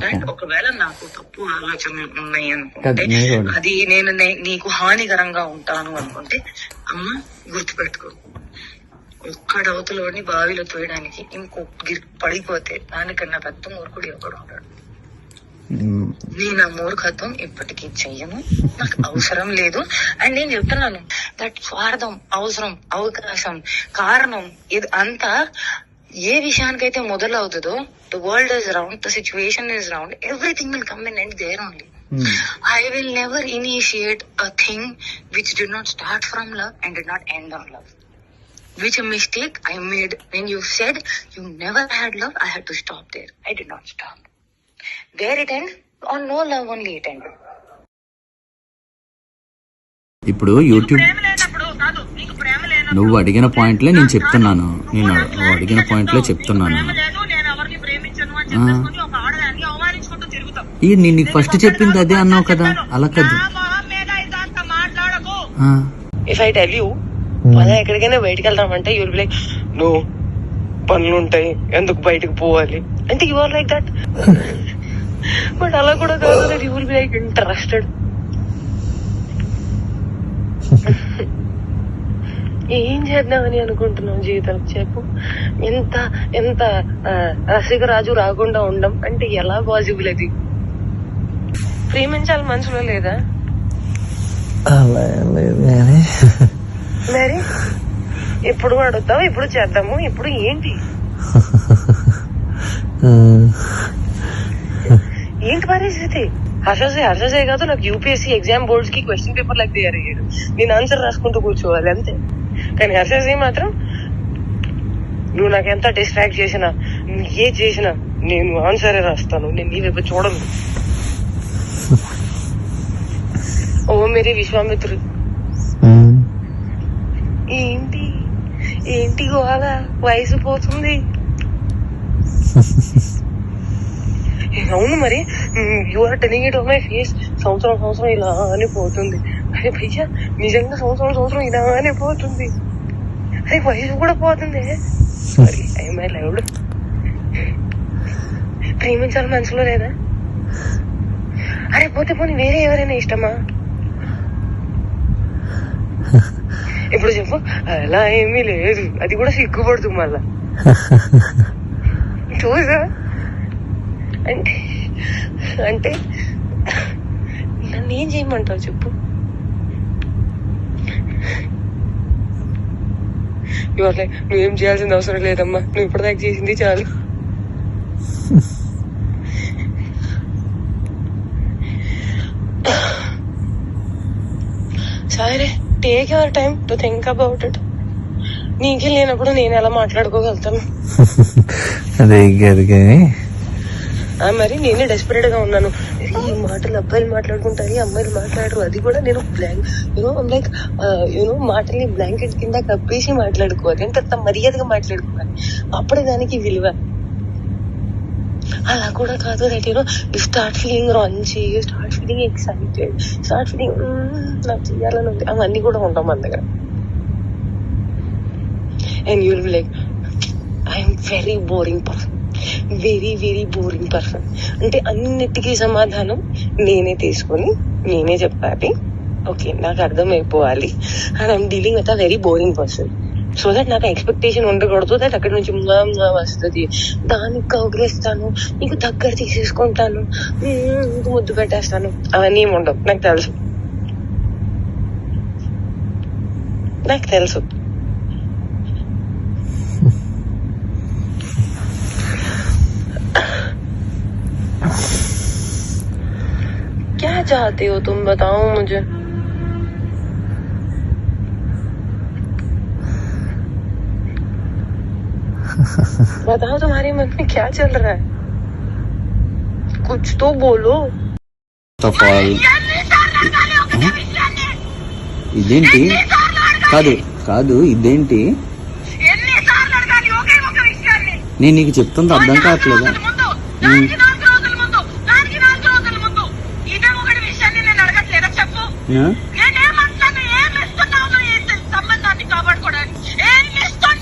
And ఒకవేళ నాకు తప్పు ఆలోచనలు ఉన్నాయి అనుకుంటే అది నేను నీకు హానికరంగా ఉంటాను అనుకుంటే అమ్మ గుర్తుపెట్టుకో, ఒక్కడవతలోని బావిలో తోయడానికి ఇంకో పడిపోతే దానికన్నా పెద్ద మూర్ఖుడు ఎవడు ఉంటాడు. నేను ఆ మూర్ఖత్వం ఇప్పటికీ చెయ్యను, నాకు అవసరం లేదు. అండ్ నేను చెప్తున్నాను దట్ స్వార్థం, అవసరం, అవకాశం, కారణం ఇది అంతా ఏ విషయానికైతే మొదలవుతుందో, the world is round, the situation is round, everything will come and end there only. I will never initiate a thing which did not start from love and did not end on love. Which a mistake I made when you said you never had love, I had to stop there. I did not stop. There it end, on no love only it end. ఇప్పుడు YouTube నువ్వు అడిగిన పాయింట్లే నేను చెప్తున్నాను, నువ్వు అడిగిన పాయింట్లే చెప్తున్నాను. నేను నీకు ఫస్ట్ చెప్పింది అదే అన్నావు కదా, అలా కదా. ఇఫ్ ఐ టెల్ యూ మనం ఎక్కడికైనా బయటకు వెళ్దామంటే యూల్ బి లైక్ నో పనులు ఉంటాయి ఎందుకు బయటకు పోవాలి అంటే you are like that. But అలా కూడా కాదు, that you will be like interested. ఏం చేద్దామని అనుకుంటున్నావు జీవితం చెప్పు. ఎంత ఎంత రసికరాజు రాకుండా ఉండం అంటే ఎలా పాసిబుల్? అది ప్రేమించాలి మనసులో లేదా? మరి ఎప్పుడు అడుగుతావు, ఇప్పుడు చేద్దాము, ఇప్పుడు ఏంటి ఏంటి పరిస్థితి? హర్షసే కాదు, నాకు యూపీఎస్సీ ఎగ్జామ్ బోర్డ్స్ కి క్వశ్చన్ పేపర్ లాగా తయారు అయ్యాడు, నేను ఆన్సర్ రాసుకుంటూ కూర్చోవాలి అంతే. కానీ హర్షసే మాత్రం నువ్వు నాకు ఎంత డిస్ట్రాక్ట్ చేసినా, ఏ చేసినా నేను ఆన్సరే రాస్తాను, నేను నీ వైపు చూడను. ఓ మేరీ విశ్వామిత్రుడు. ఏంటి ఏంటి గోళ, వయసు పోతుంది. అవును మరి, you are telling it on my face. సంవత్సరం ఇలానే పోతుంది. అరే భయ్యా నిజంగా సంవత్సరం ఇలానే పోతుంది. అరే వయసు కూడా పోతుంది. Sorry I my loved. ప్రేమించాలి మనసులో లేదా? అరే పోతే పోనీ వేరే ఎవరైనా ఇష్టమా? ఇప్పుడు చెప్పు. అలా ఏమీ లేదు, అది కూడా సిగ్గుపడుతుంది మళ్ళా. చూసా అంటే అంటే నన్ను ఏం చేయమంటావు చెప్పు? ఇవాళ నువ్వేం చేయాల్సిన అవసరం లేదమ్మా, నువ్వు ఇప్పటిదాకా చేసింది చాలు. సరే take your time to think about it. నీకే లేనప్పుడు నేను ఎలా మాట్లాడుకోగలుగుతాను? అదే మరి నేనే డెస్పరేట్ గా ఉన్నాను. ఈ మాటలు అబ్బాయిలు మాట్లాడుకుంటారు, అమ్మాయిలు మాట్లాడరు. అది కూడా నేను లైక్ మాటల్ని బ్లాంకెట్ కింద కప్పేసి మాట్లాడుకోవాలి, ఎంత మర్యాదగా మాట్లాడుకోవాలి, అప్పుడే దానికి విలువ. అలా కూడా కాదు దట్ యు స్టార్ట్ ఫీలింగ్ రాంచి, you start feeling excited, start feeling నాకు చెయ్యాలని ఉంది, అవన్నీ కూడా ఉంటాం మన దగ్గర. And you will be like I'm very boring person, very very boring person. అంటే అన్నిటికీ సమాధానం నేనే తీసుకొని నేనే చెప్పాలి. ఓకే నాకు అర్థమైపోవాలి. And I'm dealing with a very boring person. So that నాకు ఎక్స్పెక్టేషన్ ఉండకూడదు దట్ అక్కడి నుంచి వస్తుంది, దానికి కౌగిలిస్తాను, నీకు దగ్గర తీసేసుకుంటాను, నీకు ముద్దు పెట్టేస్తాను, అవన్నీ ఏమి ఉండవు. నాకు తెలుసు. क्या चाहते हो तुम बताओ मुझे? बताओ तुम्हारे मन में क्या चल रहा है, कुछ तो बोलो. ఇదేంటి? కాదు ఇదేంటి? నేను నీకు చెప్తుంది అర్థం కావట్లేదా? చెప్పు